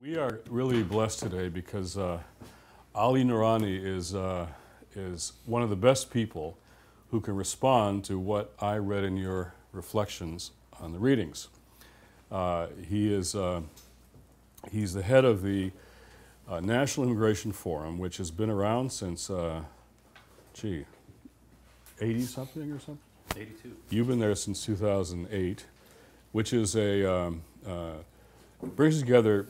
We are really blessed today because Ali Noorani is one of the best people who can respond to what I read in your reflections on the readings. He's the head of the National Immigration Forum, which has been around since, 80-something or something? 82. You've been there since 2008, which is brings together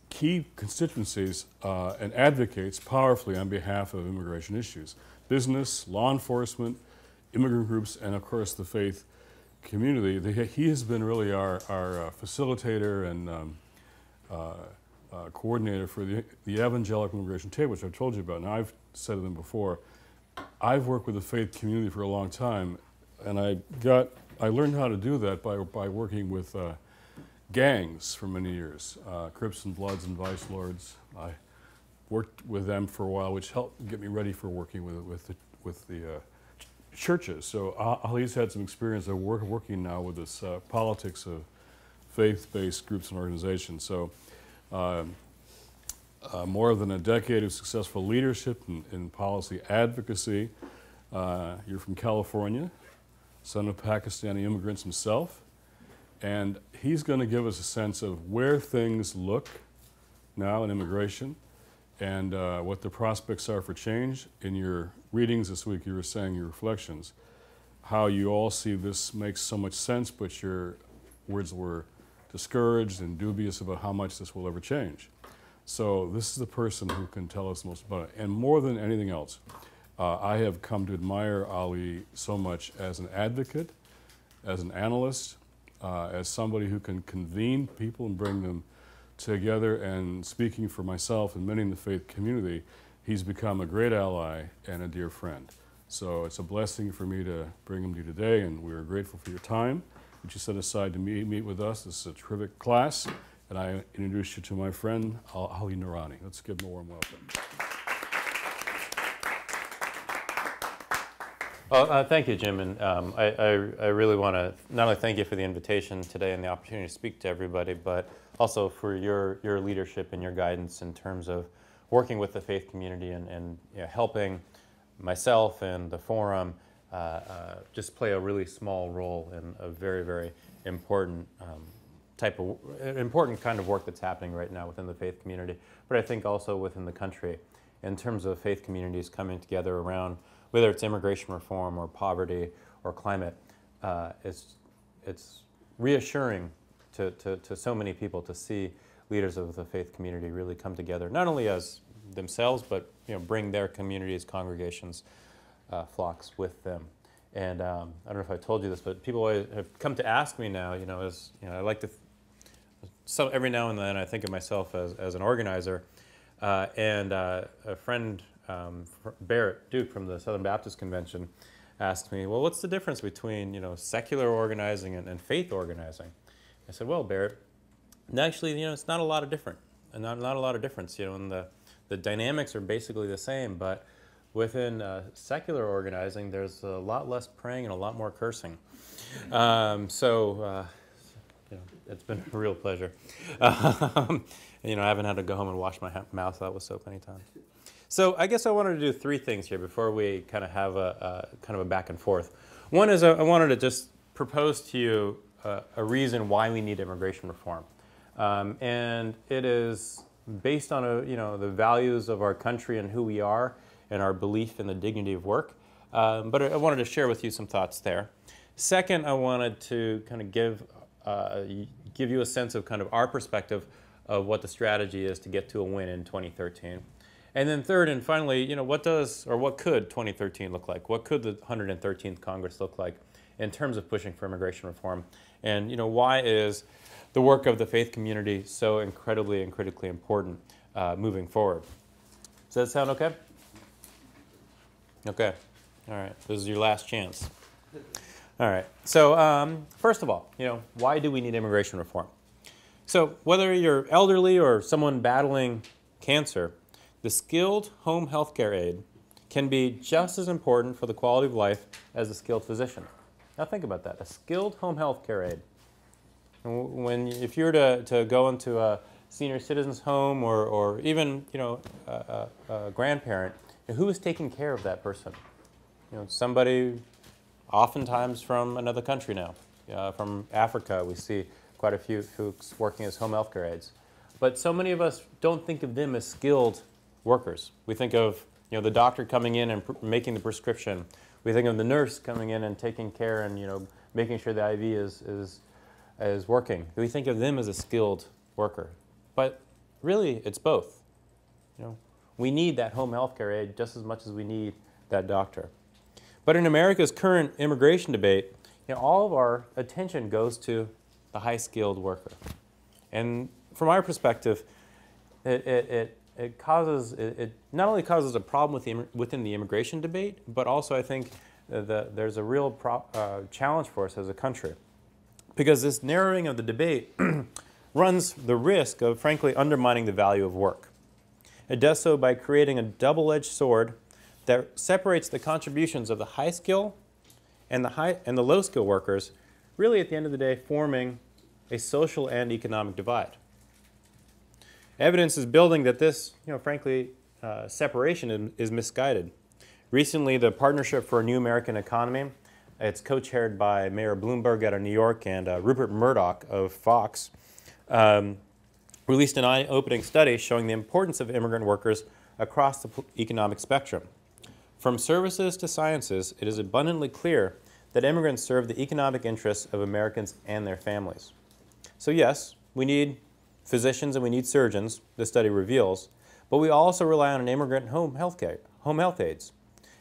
key constituencies and advocates powerfully on behalf of immigration issues. Business, law enforcement, immigrant groups, and of course the faith community. He has been really our facilitator and coordinator for the Evangelical Immigration Table, which I've told you about. Now, I've said to them before, I've worked with the faith community for a long time, and I learned how to do that by working with gangs for many years, Crips and Bloods and Vice Lords. I worked with them for a while, which helped get me ready for working with the churches. So Ali's had some experience of working now with this politics of faith-based groups and organizations. So more than a decade of successful leadership in policy advocacy. You're from California, son of Pakistani immigrants himself. And he's going to give us a sense of where things look now in immigration and what the prospects are for change. In your readings this week, you were saying your reflections, how you all see this makes so much sense, but your words were discouraged and dubious about how much this will ever change. So this is the person who can tell us most about it. And more than anything else, I have come to admire Ali so much as an advocate, as an analyst, as somebody who can convene people and bring them together. And speaking for myself and many in the faith community, he's become a great ally and a dear friend. So it's a blessing for me to bring him to you today, and we are grateful for your time that you set aside to meet with us. This is a terrific class, and I introduce you to my friend, Ali Noorani. Let's give him a warm welcome. Well, thank you, Jim, and I really want to not only thank you for the invitation today and the opportunity to speak to everybody, but also for your leadership and your guidance in terms of working with the faith community and you know, helping myself and the forum just play a really small role in a very, very important important kind of work that's happening right now within the faith community, but I think also within the country in terms of faith communities coming together around whether it's immigration reform or poverty or climate. It's reassuring to so many people to see leaders of the faith community really come together, not only as themselves, but you know, bring their communities, congregations, flocks with them. And I don't know if I told you this, but people always have come to ask me now, I like to, so every now and then I think of myself as an organizer, and a friend, Barrett Duke from the Southern Baptist Convention asked me, well, what's the difference between secular organizing and faith organizing? I said, well, Barrett, actually, it's not a lot of different, and not a lot of difference, and the dynamics are basically the same, but within secular organizing, there's a lot less praying and a lot more cursing. It's been a real pleasure. I haven't had to go home and wash my mouth out with soap any time. So I guess I wanted to do three things here before we kind of have a back and forth. One is I wanted to just propose to you a reason why we need immigration reform, and it is based on the values of our country and who we are and our belief in the dignity of work. But I wanted to share with you some thoughts there. Second, I wanted to kind of give you a sense of kind of our perspective of what the strategy is to get to a win in 2013. And then third and finally, what could 2013 look like? What could the 113th Congress look like in terms of pushing for immigration reform? And why is the work of the faith community so incredibly and critically important moving forward? Does that sound okay? Okay. All right. This is your last chance. All right. So first of all, why do we need immigration reform? So whether you're elderly or someone battling cancer, the skilled home health care aide can be just as important for the quality of life as a skilled physician. Now think about that, a skilled home health care aide. If you were to go into a senior citizen's home or even, you know, a grandparent, who is taking care of that person? You know, somebody oftentimes from another country now. From Africa, we see quite a few folks working as home health care aides. But so many of us don't think of them as skilled workers. We think of, you know, the doctor coming in and making the prescription. We think of the nurse coming in and taking care and, you know, making sure the IV is working. We think of them as a skilled worker. But really, it's both. You know, we need that home health care aide just as much as we need that doctor. But in America's current immigration debate, you know, all of our attention goes to the high-skilled worker. And from our perspective, it not only causes a problem within the immigration debate, but also I think there's a real challenge for us as a country. Because this narrowing of the debate runs the risk of, frankly, undermining the value of work. It does so by creating a double-edged sword that separates the contributions of the high skill and the low skill workers, really at the end of the day forming a social and economic divide. Evidence is building that this, you know, frankly, separation is misguided. Recently, the Partnership for a New American Economy, it's co-chaired by Mayor Bloomberg out of New York and Rupert Murdoch of Fox, released an eye-opening study showing the importance of immigrant workers across the economic spectrum. From services to sciences, it is abundantly clear that immigrants serve the economic interests of Americans and their families. So yes, we need physicians and we need surgeons, the study reveals, but we also rely on an immigrant home health aides.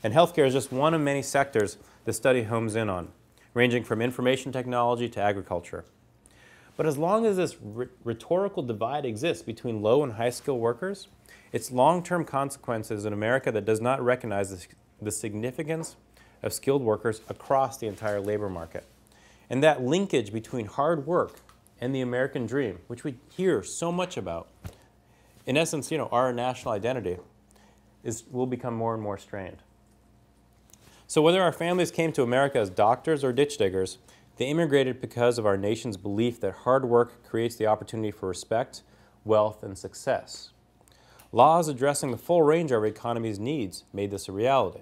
And healthcare is just one of many sectors the study homes in on, ranging from information technology to agriculture. But as long as this rhetorical divide exists between low and high skilled workers, its long-term consequences in America that does not recognize the significance of skilled workers across the entire labor market. And that linkage between hard work and the American dream, which we hear so much about, in essence, you know, our national identity, will become more and more strained. So whether our families came to America as doctors or ditch diggers, they immigrated because of our nation's belief that hard work creates the opportunity for respect, wealth, and success. Laws addressing the full range of our economy's needs made this a reality.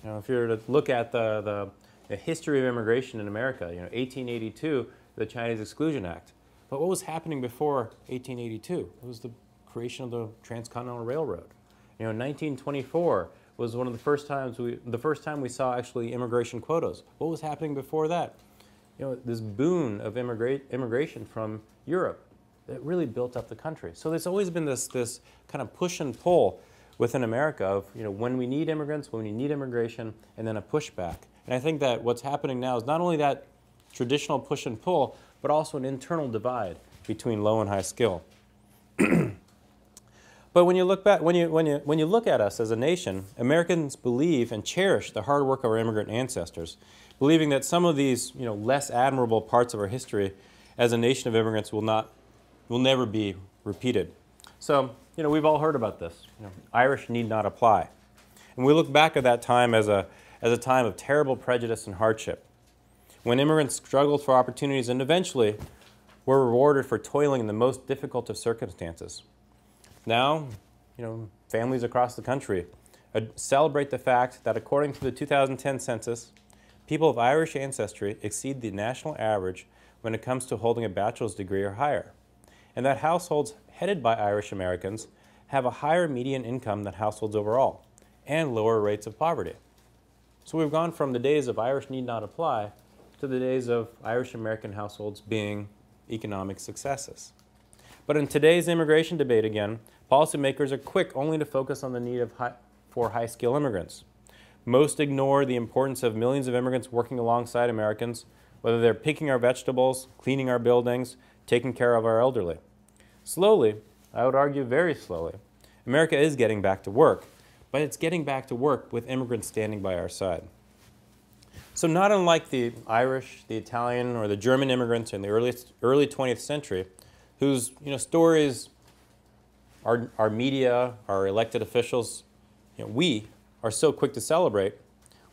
You know, if you were to look at the history of immigration in America, you know, 1882, the Chinese Exclusion Act. But what was happening before 1882? It was the creation of the Transcontinental Railroad. You know, 1924 was one of the first time we saw actually immigration quotas. What was happening before that? You know, this boon of immigration from Europe that really built up the country. So there's always been this kind of push and pull within America of, you know, when we need immigrants, when we need immigration, and then a pushback. And I think that what's happening now is not only that traditional push and pull, but also an internal divide between low and high skill. But when you look back, when you look at us as a nation, Americans believe and cherish the hard work of our immigrant ancestors, believing that some of these, you know, less admirable parts of our history as a nation of immigrants will never be repeated. So, you know, we've all heard about this. You know, Irish need not apply. And we look back at that time as a time of terrible prejudice and hardship, when immigrants struggled for opportunities and eventually were rewarded for toiling in the most difficult of circumstances. Now, you know, families across the country celebrate the fact that according to the 2010 census, people of Irish ancestry exceed the national average when it comes to holding a bachelor's degree or higher, and that households headed by Irish Americans have a higher median income than households overall, and lower rates of poverty. So we've gone from the days of Irish need not apply to the days of Irish American households being economic successes. But in today's immigration debate again, policymakers are quick only to focus on the need for high-skilled immigrants. Most ignore the importance of millions of immigrants working alongside Americans, whether they're picking our vegetables, cleaning our buildings, taking care of our elderly. Slowly, I would argue very slowly, America is getting back to work, but it's getting back to work with immigrants standing by our side. So not unlike the Irish, the Italian, or the German immigrants in the early 20th century, whose, you know, stories our media, our elected officials, you know, we are so quick to celebrate,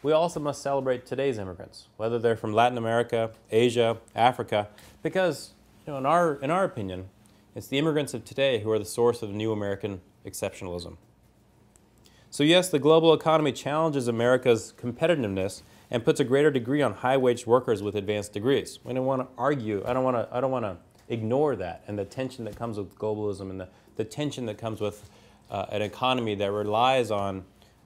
we also must celebrate today's immigrants, whether they're from Latin America, Asia, Africa, because, you know, in our opinion, It's the immigrants of today who are the source of new American exceptionalism. So yes, the global economy challenges America's competitiveness and puts a greater degree on high-wage workers with advanced degrees. We don't want to argue, I don't want to ignore that and the tension that comes with globalism and the tension that comes with an economy that relies on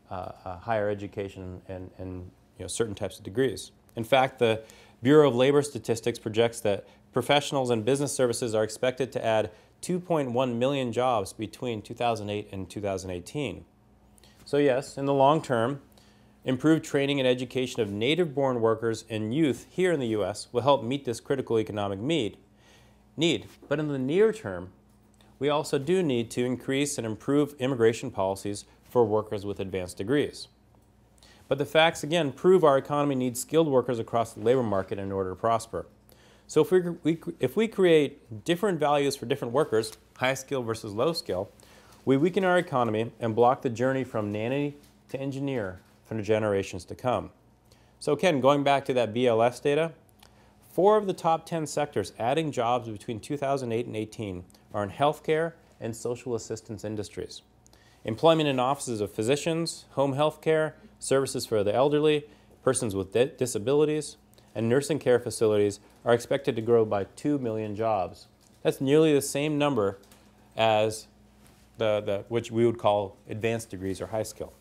higher education and certain types of degrees. In fact, the Bureau of Labor Statistics projects that professionals and business services are expected to add 2.1 million jobs between 2008 and 2018. So yes, in the long term, improved training and education of native-born workers and youth here in the U.S. will help meet this critical economic need. But in the near term, we also do need to increase and improve immigration policies for workers with advanced degrees. But the facts, again, prove our economy needs skilled workers across the labor market in order to prosper. So if we create different values for different workers, high skill versus low skill, we weaken our economy and block the journey from nanny to engineer for the generations to come. So again, going back to that BLS data, 4 of the top 10 sectors adding jobs between 2008 and 18 are in healthcare and social assistance industries. Employment in offices of physicians, home health care, services for the elderly, persons with disabilities, and nursing care facilities are expected to grow by 2 million jobs. That's nearly the same number as which we would call advanced degrees or high skill.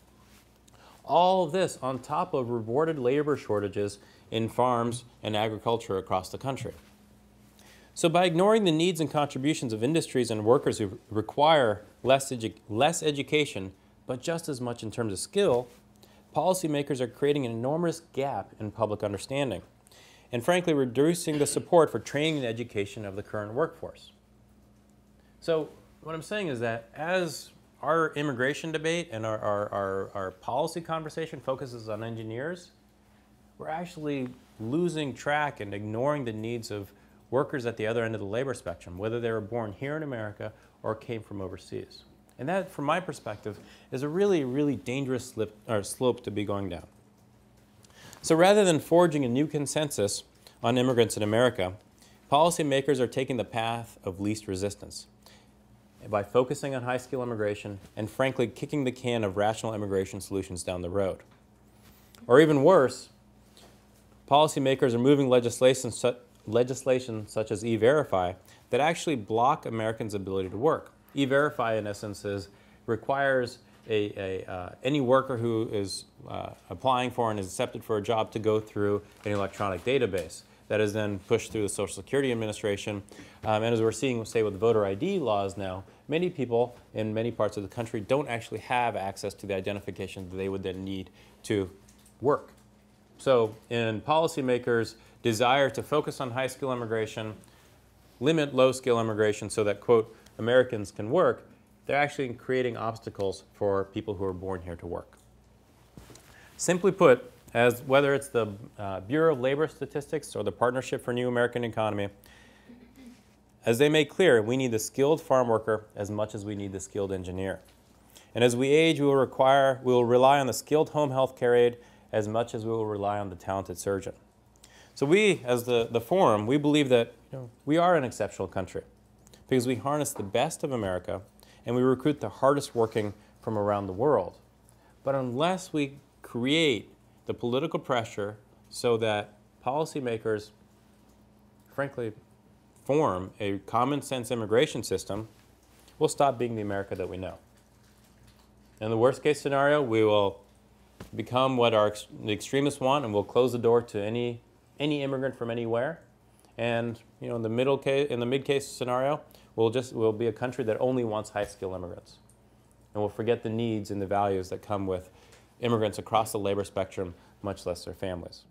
All of this on top of rewarded labor shortages in farms and agriculture across the country. So by ignoring the needs and contributions of industries and workers who require less education, but just as much in terms of skill, policymakers are creating an enormous gap in public understanding and frankly reducing the support for training and education of the current workforce. So what I'm saying is that as our immigration debate and our policy conversation focuses on engineers, we're actually losing track and ignoring the needs of workers at the other end of the labor spectrum, whether they were born here in America or came from overseas. And that, from my perspective, is a really, really dangerous slope to be going down. So rather than forging a new consensus on immigrants in America, policymakers are taking the path of least resistance by focusing on high-skill immigration and, frankly, kicking the can of rational immigration solutions down the road. Or even worse, policymakers are moving legislation such as E-Verify that actually block Americans' ability to work. E-Verify, in essence, requires any worker who is applying for and is accepted for a job to go through an electronic database that is then pushed through the Social Security Administration. And as we're seeing, say, with voter ID laws now, many people in many parts of the country don't actually have access to the identification that they would then need to work. So in policymakers' desire to focus on high-skill immigration, limit low-skill immigration so that, quote, Americans can work, they're actually creating obstacles for people who are born here to work. Simply put, as whether it's the Bureau of Labor Statistics or the Partnership for New American Economy, as they make clear, we need the skilled farm worker as much as we need the skilled engineer. And as we age, we will rely on the skilled home health care aide as much as we will rely on the talented surgeon. So we, as the forum, we believe that we are an exceptional country because we harness the best of America and we recruit the hardest working from around the world. But unless we create the political pressure so that policymakers, frankly, form a common sense immigration system, we'll stop being the America that we know. In the worst case scenario, we will become what the extremists want and we'll close the door to any immigrant from anywhere. And in the mid case scenario, we'll be a country that only wants high-skilled immigrants. And we'll forget the needs and the values that come with immigrants across the labor spectrum, much less their families.